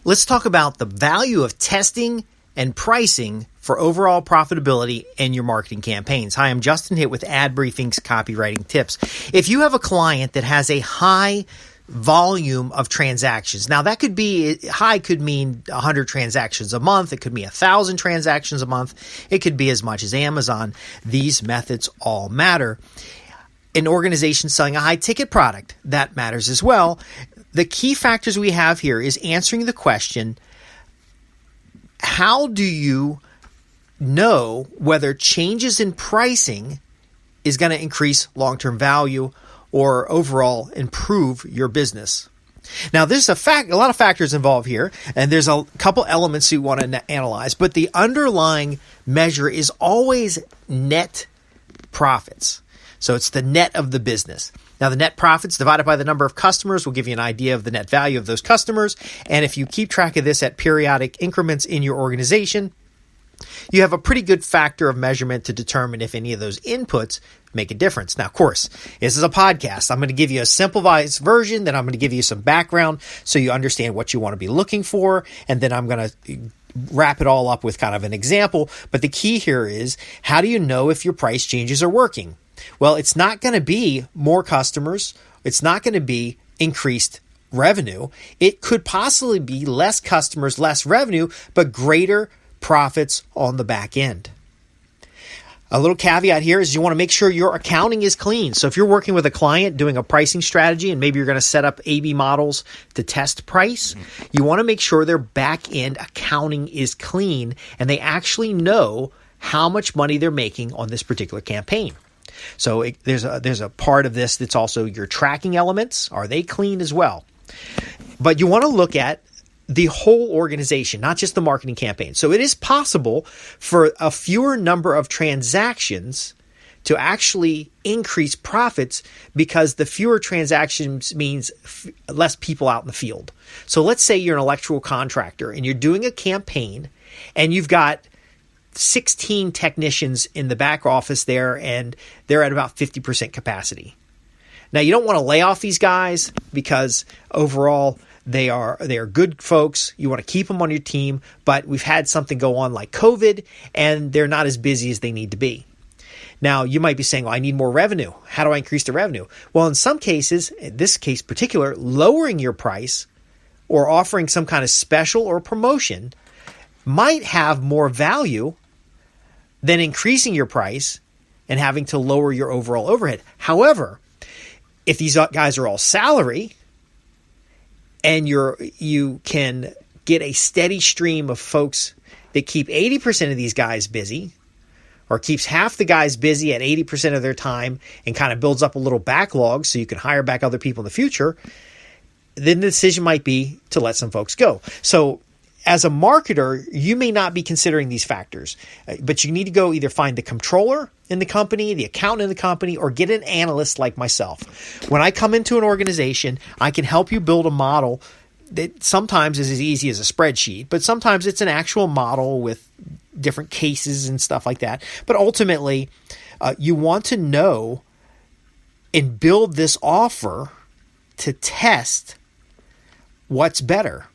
Let's talk about the value of testing and pricing for overall profitability in your marketing campaigns. Hi, I'm Justin Hitt with Ad Briefing's Copywriting Tips. If you have a client that has a high volume of transactions, now that could be, high could mean 100 transactions a month. It could be 1,000 transactions a month. It could be as much as Amazon. These methods all matter. An organization selling a high ticket product, that matters as well. The key factors we have here is answering the question, how do you know whether changes in pricing is going to increase long-term value or overall improve your business? Now, there's a lot of factors involved here, and there's a couple elements you want to analyze, but the underlying measure is always net profits. So it's the net of the business. Now, the net profits divided by the number of customers will give you an idea of the net value of those customers. And if you keep track of this at periodic increments in your organization, you have a pretty good factor of measurement to determine if any of those inputs make a difference. Now, of course, this is a podcast. I'm going to give you a simplified version, then I'm going to give you some background so you understand what you want to be looking for, and then I'm going to wrap it all up with kind of an example. But the key here is, how do you know if your price changes are working? Well, it's not going to be more customers. It's not going to be increased revenue. It could possibly be less customers, less revenue, but greater profits on the back end. A little caveat here is you want to make sure your accounting is clean. So if you're working with a client doing a pricing strategy and maybe you're going to set up A/B models to test price, you want to make sure their back end accounting is clean and they actually know how much money they're making on this particular campaign. So there's a part of this that's also your tracking elements. Are they clean as well? But you want to look at the whole organization, not just the marketing campaign. So it is possible for a fewer number of transactions to actually increase profits because the fewer transactions means less people out in the field. So let's say you're an electrical contractor and you're doing a campaign and you've got 16 technicians in the back office there, and they're at about 50% capacity. Now, you don't want to lay off these guys because overall they are good folks. You want to keep them on your team, but we've had something go on like COVID, and they're not as busy as they need to be. Now, you might be saying, well, I need more revenue. How do I increase the revenue? Well, in some cases, in this case particular, lowering your price or offering some kind of special or promotion might have more value than increasing your price and having to lower your overall overhead. However, if these guys are all salary and you can get a steady stream of folks that keep 80% of these guys busy, or keeps half the guys busy at 80% of their time and kind of builds up a little backlog so you can hire back other people in the future, then the decision might be to let some folks go. So as a marketer, you may not be considering these factors, but you need to go either find the controller in the company, the accountant in the company, or get an analyst like myself. When I come into an organization, I can help you build a model that sometimes is as easy as a spreadsheet, but sometimes it's an actual model with different cases and stuff like that. But ultimately, you want to know and build this offer to test what's better.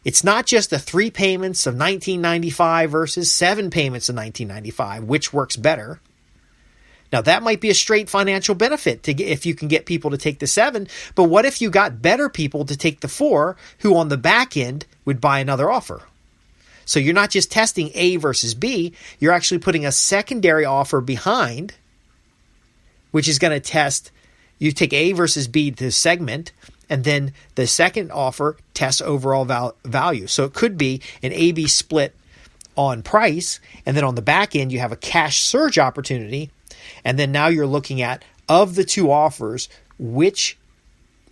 It's not just the 3 payments of $19.95 versus 7 payments of $19.95, which works better. Now, that might be a straight financial benefit if you can get people to take the 7, but what if you got better people to take the 4 who on the back end would buy another offer? So you're not just testing A versus B, you're actually putting a secondary offer behind, which is going to test, you take A versus B to segment, and then the second offer tests overall value. So it could be an A-B split on price, and then on the back end, you have a cash surge opportunity. And then now you're looking at, of the 2 offers, which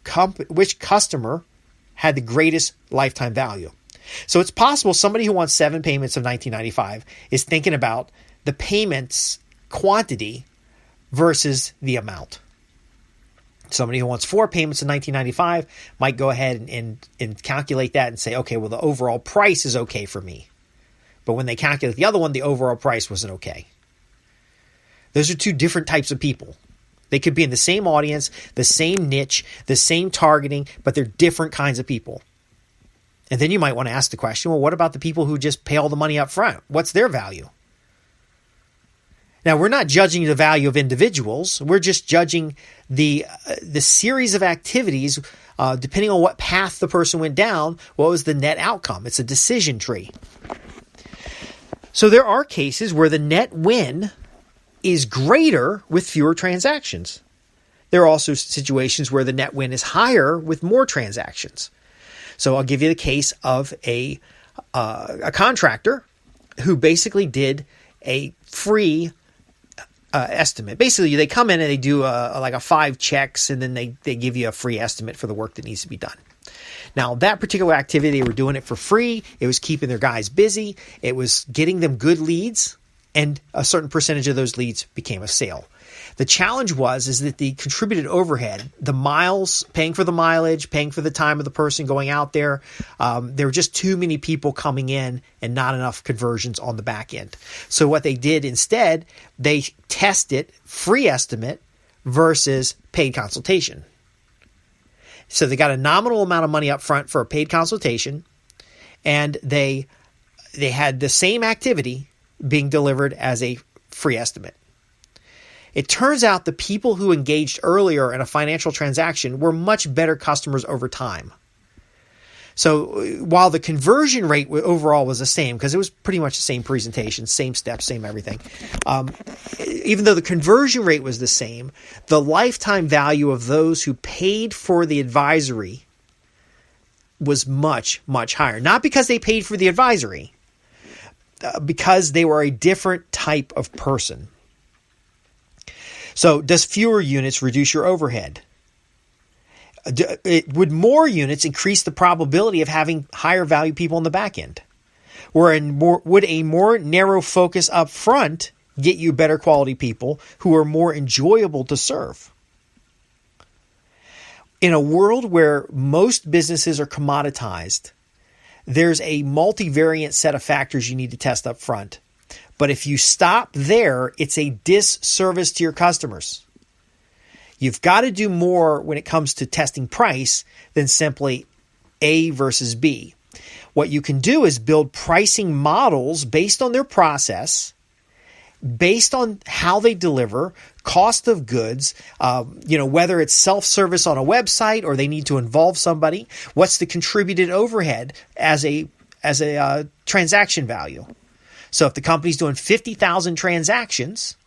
customer had the greatest lifetime value. So it's possible somebody who wants 7 payments of $19.95 is thinking about the payments quantity versus the amount. Somebody who wants 4 payments of $19.95 might go ahead and calculate that and say, okay, well, the overall price is okay for me. But when they calculate the other one, the overall price wasn't okay. Those are 2 different types of people. They could be in the same audience, the same niche, the same targeting, but they're different kinds of people. And then you might want to ask the question, well, what about the people who just pay all the money up front? What's their value? Now, we're not judging the value of individuals. We're just judging the series of activities, depending on what path the person went down, what was the net outcome. It's a decision tree. So there are cases where the net win is greater with fewer transactions. There are also situations where the net win is higher with more transactions. So I'll give you the case of a contractor who basically did a free estimate. Basically, they come in and they do like a 5 checks, and then they give you a free estimate for the work that needs to be done. Now, that particular activity, they were doing it for free. It was keeping their guys busy. It was getting them good leads, and a certain percentage of those leads became a sale. The challenge is that the contributed overhead, the miles, paying for the mileage, paying for the time of the person going out there, there were just too many people coming in and not enough conversions on the back end. So what they did instead, they tested free estimate versus paid consultation. So they got a nominal amount of money up front for a paid consultation, and they had the same activity being delivered as a free estimate. It turns out the people who engaged earlier in a financial transaction were much better customers over time. So while the conversion rate overall was the same, because it was pretty much the same presentation, same steps, same everything, even though the conversion rate was the same, the lifetime value of those who paid for the advisory was much, much higher. Not because they paid for the advisory, because they were a different type of person. So does fewer units reduce your overhead? Would more units increase the probability of having higher value people on the back end? Would a more narrow focus up front get you better quality people who are more enjoyable to serve? In a world where most businesses are commoditized, there's a multivariate set of factors you need to test up front. But if you stop there, it's a disservice to your customers. You've got to do more when it comes to testing price than simply A versus B. What you can do is build pricing models based on their process, based on how they deliver, cost of goods, whether it's self-service on a website or they need to involve somebody. What's the contributed overhead as a transaction value? So if the company's doing 50,000 transactions,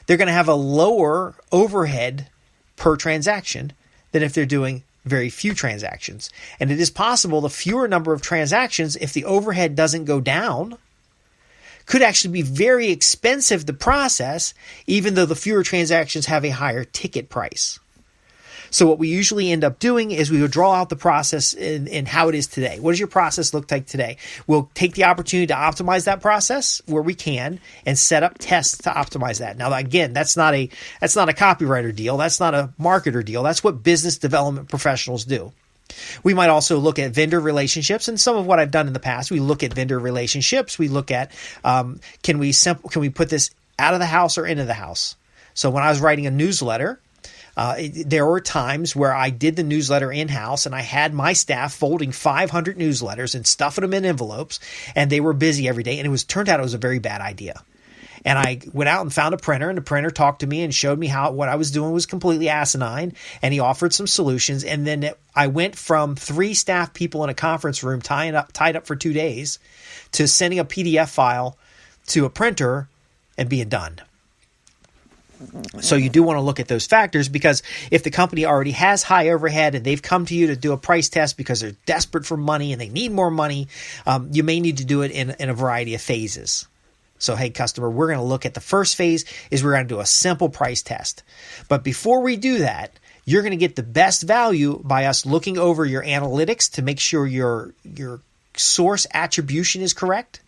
they're going to have a lower overhead per transaction than if they're doing very few transactions. And it is possible the fewer number of transactions, if the overhead doesn't go down, could actually be very expensive to process, even though the fewer transactions have a higher ticket price. So what we usually end up doing is we would draw out the process in how it is today. What does your process look like today? We'll take the opportunity to optimize that process where we can and set up tests to optimize that. Now, again, that's not a copywriter deal. That's not a marketer deal. That's what business development professionals do. We might also look at vendor relationships, and some of what I've done in the past, we look at vendor relationships. We look at can we put this out of the house or into the house? So when I was writing a newsletter, there were times where I did the newsletter in-house and I had my staff folding 500 newsletters and stuffing them in envelopes, and they were busy every day. And turned out it was a very bad idea. And I went out and found a printer, and the printer talked to me and showed me how what I was doing was completely asinine. And he offered some solutions. And then I went from 3 staff people in a conference room tied up for 2 days to sending a PDF file to a printer and being done. So you do want to look at those factors, because if the company already has high overhead and they've come to you to do a price test because they're desperate for money and they need more money, you may need to do it in a variety of phases. So, hey, customer, we're going to look at the first phase is we're going to do a simple price test. But before we do that, you're going to get the best value by us looking over your analytics to make sure your source attribution is correct.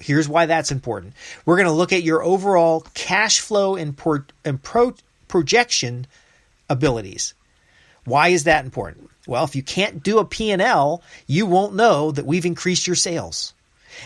Here's why that's important. We're going to look at your overall cash flow and projection abilities. Why is that important? Well, if you can't do a P&L, you won't know that we've increased your sales.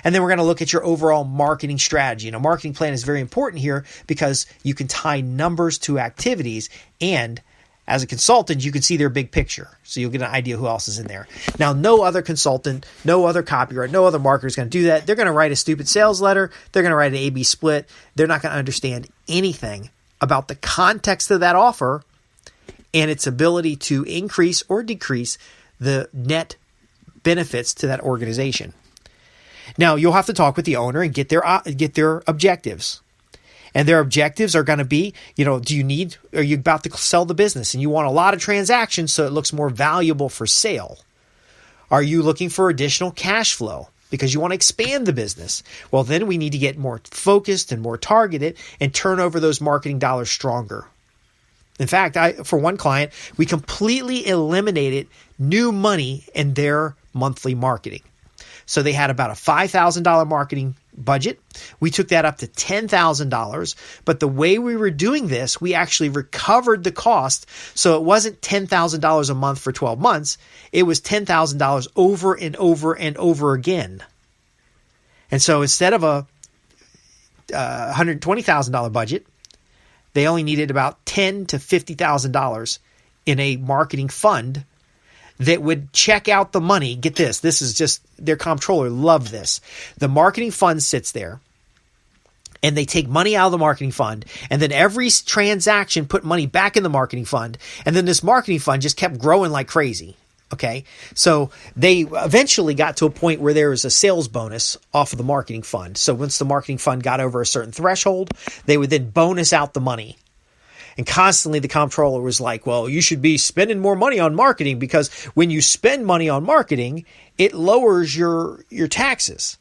And then we're going to look at your overall marketing strategy. And a marketing plan is very important here because you can tie numbers to activities and As a consultant, you can see their big picture, so you'll get an idea who else is in there. Now, no other consultant, no other copywriter, no other marketer is going to do that. They're going to write a stupid sales letter. They're going to write an A/B split. They're not going to understand anything about the context of that offer and its ability to increase or decrease the net benefits to that organization. Now, you'll have to talk with the owner and get their objectives. And their objectives are going to be, are you about to sell the business and you want a lot of transactions so it looks more valuable for sale? Are you looking for additional cash flow because you want to expand the business? Well, then we need to get more focused and more targeted and turn over those marketing dollars stronger. In fact, for one client, we completely eliminated new money in their monthly marketing. So they had about a $5,000 marketing budget. We took that up to $10,000. But the way we were doing this, we actually recovered the cost. So it wasn't $10,000 a month for 12 months. It was $10,000 over and over and over again. And so instead of a $120,000 budget, they only needed about $10,000 to $50,000 in a marketing fund that would check out the money. Get this. This is just, their comptroller loved this. The marketing fund sits there and they take money out of the marketing fund, and then every transaction put money back in the marketing fund. And then this marketing fund just kept growing like crazy. Okay. So they eventually got to a point where there was a sales bonus off of the marketing fund. So once the marketing fund got over a certain threshold, they would then bonus out the money. And constantly the comptroller was like, well, you should be spending more money on marketing, because when you spend money on marketing, it lowers your taxes.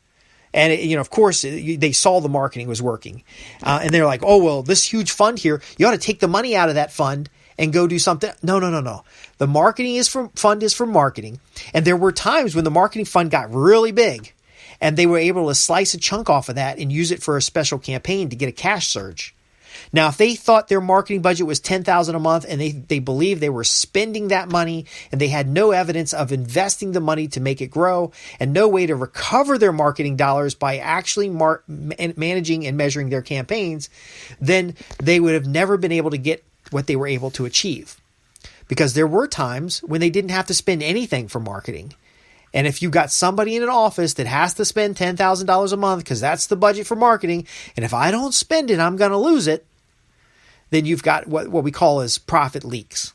And, of course, they saw the marketing was working. And they're like, oh, well, this huge fund here, you ought to take the money out of that fund and go do something. No. The marketing fund is for marketing. And there were times when the marketing fund got really big and they were able to slice a chunk off of that and use it for a special campaign to get a cash surge. Now, if they thought their marketing budget was $10,000 a month and they believed they were spending that money and they had no evidence of investing the money to make it grow and no way to recover their marketing dollars by actually managing and measuring their campaigns, then they would have never been able to get what they were able to achieve. Because there were times when they didn't have to spend anything for marketing. And if you got somebody in an office that has to spend $10,000 a month because that's the budget for marketing, and if I don't spend it, I'm going to lose it, then you've got what we call as profit leaks.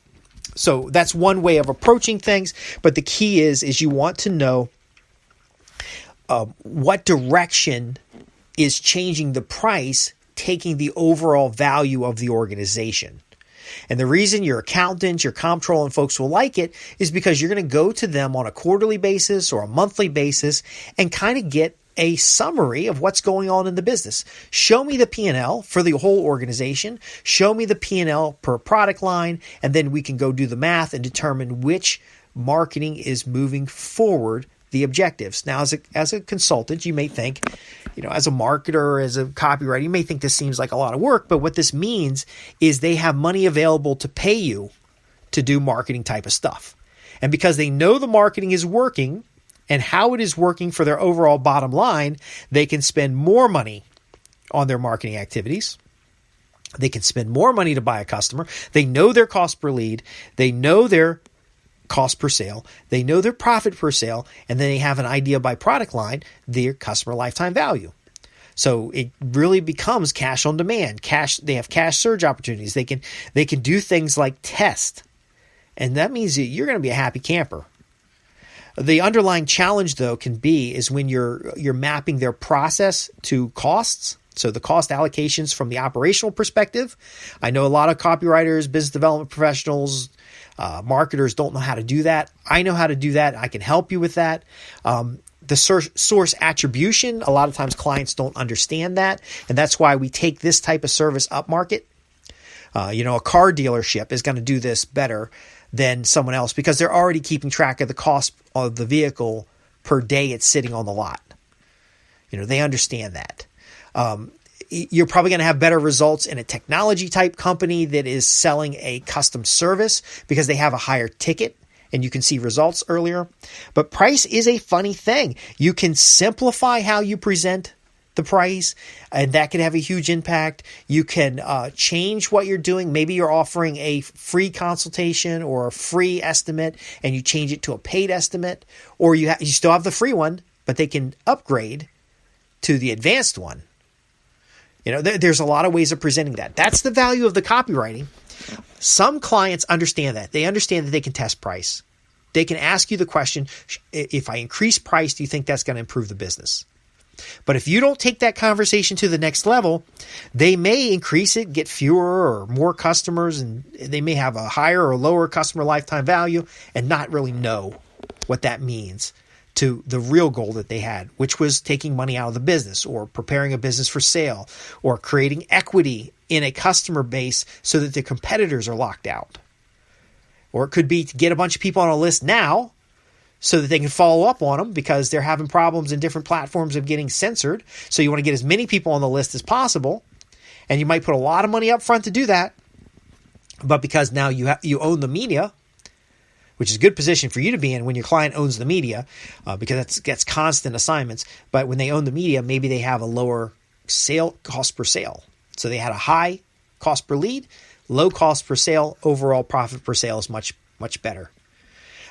So that's one way of approaching things. But the key is you want to know what direction is changing the price, taking the overall value of the organization. And the reason your accountants, your comptroller, and folks will like it is because you're going to go to them on a quarterly basis or a monthly basis and kind of get a summary of what's going on in the business. Show me the P&L for the whole organization. Show me the P&L per product line, and then we can go do the math and determine which marketing is moving forward the objectives. Now, as a consultant, you may think, as a marketer, as a copywriter, you may think this seems like a lot of work, but what this means is they have money available to pay you to do marketing type of stuff. And because they know the marketing is working and how it is working for their overall bottom line, they can spend more money on their marketing activities. They can spend more money to buy a customer. They know their cost per lead. They know their cost per sale. They know their profit per sale, and then they have an idea by product line, their customer lifetime value. So it really becomes cash on demand. They have cash surge opportunities. They can do things like test. And that means that you're going to be a happy camper. The underlying challenge, though, is when you're mapping their process to costs. So the cost allocations from the operational perspective. I know a lot of copywriters, business development professionals, marketers don't know how to do that. I know how to do that. I can help you with that. The source attribution, a lot of times clients don't understand that. And that's why we take this type of service up market. A car dealership is going to do this better than someone else because they're already keeping track of the cost of the vehicle per day it's sitting on the lot. They understand that. You're probably going to have better results in a technology type company that is selling a custom service because they have a higher ticket and you can see results earlier. But price is a funny thing. You can simplify how you present the price, and that can have a huge impact. You can change what you're doing. Maybe you're offering a free consultation or a free estimate, and you change it to a paid estimate, or you still have the free one, but they can upgrade to the advanced one. There's a lot of ways of presenting that. That's the value of the copywriting. Some clients understand that. They understand that they can test price. They can ask you the question, if I increase price, do you think that's going to improve the business? But if you don't take that conversation to the next level, they may increase it, get fewer or more customers, and they may have a higher or lower customer lifetime value and not really know what that means to the real goal that they had, which was taking money out of the business or preparing a business for sale or creating equity in a customer base so that the competitors are locked out. Or it could be to get a bunch of people on a list now so that they can follow up on them because they're having problems in different platforms of getting censored. So you want to get as many people on the list as possible. And you might put a lot of money up front to do that. But because now you own the media, which is a good position for you to be in when your client owns the media, because that's constant assignments. But when they own the media, maybe they have a lower sale cost per sale. So they had a high cost per lead, low cost per sale, overall profit per sale is much, much better.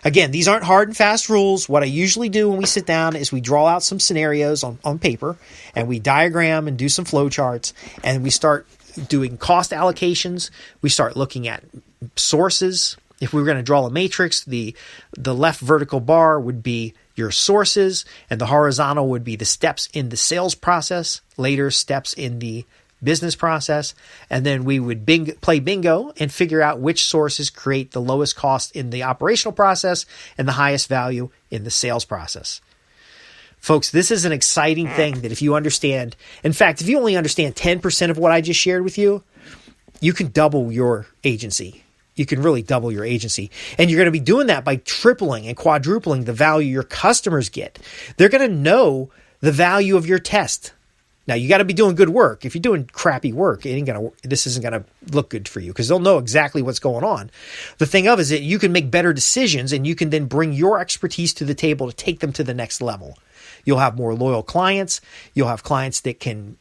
Again, these aren't hard and fast rules. What I usually do when we sit down is we draw out some scenarios on paper and we diagram and do some flow charts, and we start doing cost allocations. We start looking at sources. If we were going to draw a matrix, the left vertical bar would be your sources, and the horizontal would be the steps in the sales process, later steps in the business process, and then we would play bingo and figure out which sources create the lowest cost in the operational process and the highest value in the sales process. Folks, this is an exciting thing that if you understand, in fact, if you only understand 10% of what I just shared with you, you can double your agency. You can really double your agency. And you're going to be doing that by tripling and quadrupling the value your customers get. They're going to know the value of your test. Now, you got to be doing good work. If you're doing crappy work, this isn't going to look good for you because they'll know exactly what's going on. The thing of it is that you can make better decisions, and you can then bring your expertise to the table to take them to the next level. You'll have more loyal clients. You'll have clients that can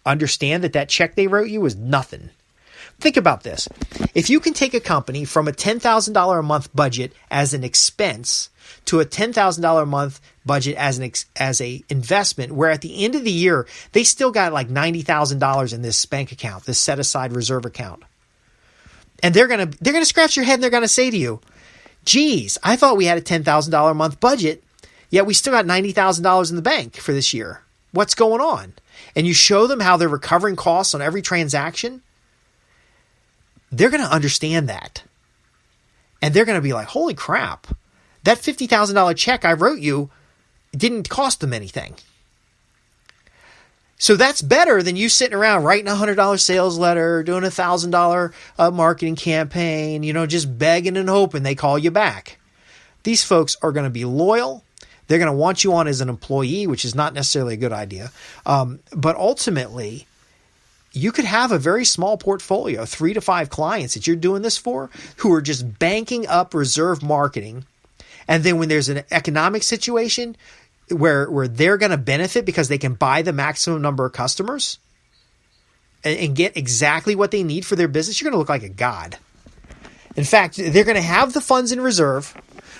understand that check they wrote you was nothing. Think about this. If you can take a company from a $10,000 a month budget as an expense to a $10,000 a month budget as a investment, where at the end of the year, they still got like $90,000 in this bank account, this set aside reserve account. And they're going to scratch your head and they're going to say to you, geez, I thought we had a $10,000 a month budget, yet we still got $90,000 in the bank for this year. What's going on? And you show them how they're recovering costs on every transaction. They're going to understand that. And they're going to be like, holy crap, that $50,000 check I wrote you didn't cost them anything. So that's better than you sitting around writing a $100 sales letter, doing a $1,000 marketing campaign, just begging and hoping they call you back. These folks are going to be loyal. They're going to want you on as an employee, which is not necessarily a good idea. But ultimately, you could have a very small portfolio, 3 to 5 clients that you're doing this for, who are just banking up reserve marketing. And then when there's an economic situation where they're going to benefit because they can buy the maximum number of customers and get exactly what they need for their business, you're going to look like a god. In fact, they're going to have the funds in reserve,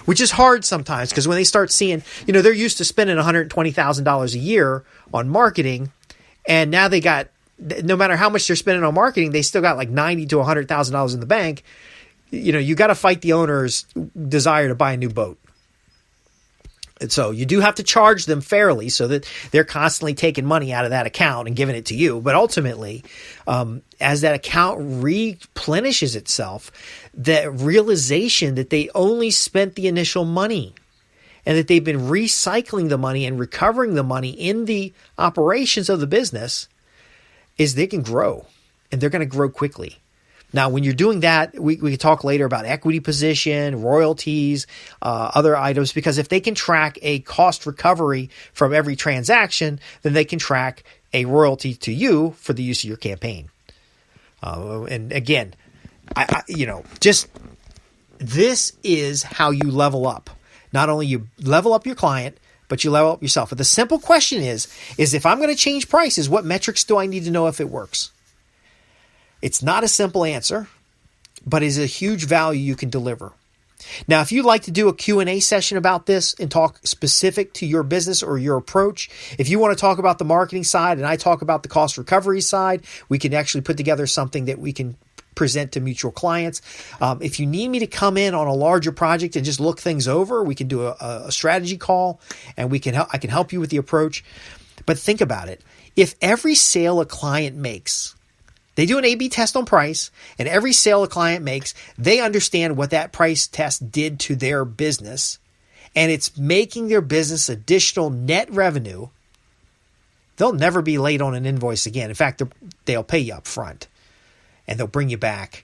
which is hard sometimes because when they start seeing, they're used to spending $120,000 a year on marketing, and now they got, no matter how much they're spending on marketing, they still got like $90,000 to $100,000 in the bank. You got to fight the owner's desire to buy a new boat. And so you do have to charge them fairly so that they're constantly taking money out of that account and giving it to you. But ultimately, as that account replenishes itself, the realization that they only spent the initial money and that they've been recycling the money and recovering the money in the operations of the business is they can grow, and they're going to grow quickly. Now, when you're doing that, we can talk later about equity position, royalties, other items, because if they can track a cost recovery from every transaction, then they can track a royalty to you for the use of your campaign. And again, this is how you level up. Not only you level up your client, but you level up yourself. But the simple question is if I'm going to change prices, what metrics do I need to know if it works? It's not a simple answer, but is a huge value you can deliver. Now, if you'd like to do a Q&A session about this and talk specific to your business or your approach, if you want to talk about the marketing side and I talk about the cost recovery side, we can actually put together something that we can present to mutual clients. If you need me to come in on a larger project and just look things over, we can do a strategy call and I can help you with the approach. But think about it. If every sale a client makes, they do an A/B test on price, and every sale a client makes, they understand what that price test did to their business, and it's making their business additional net revenue, they'll never be late on an invoice again. In fact, they'll pay you up front, and they'll bring you back,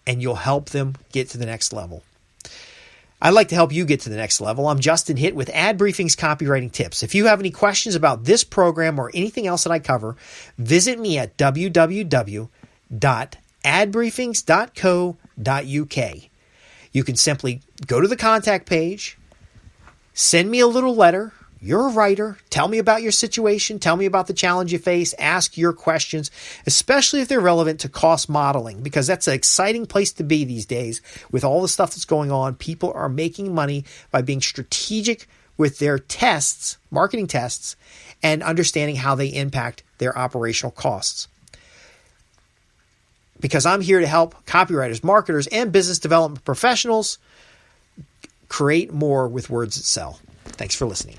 and you'll help them get to the next level. I'd like to help you get to the next level. I'm Justin Hitt with Ad Briefing's Copywriting Tips. If you have any questions about this program or anything else that I cover, visit me at www.adbriefings.co.uk. You can simply go to the contact page, send me a little letter. You're a writer. Tell me about your situation. Tell me about the challenge you face. Ask your questions, especially if they're relevant to cost modeling, because that's an exciting place to be these days with all the stuff that's going on. People are making money by being strategic with their tests, marketing tests, and understanding how they impact their operational costs. Because I'm here to help copywriters, marketers, and business development professionals create more with words that sell. Thanks for listening.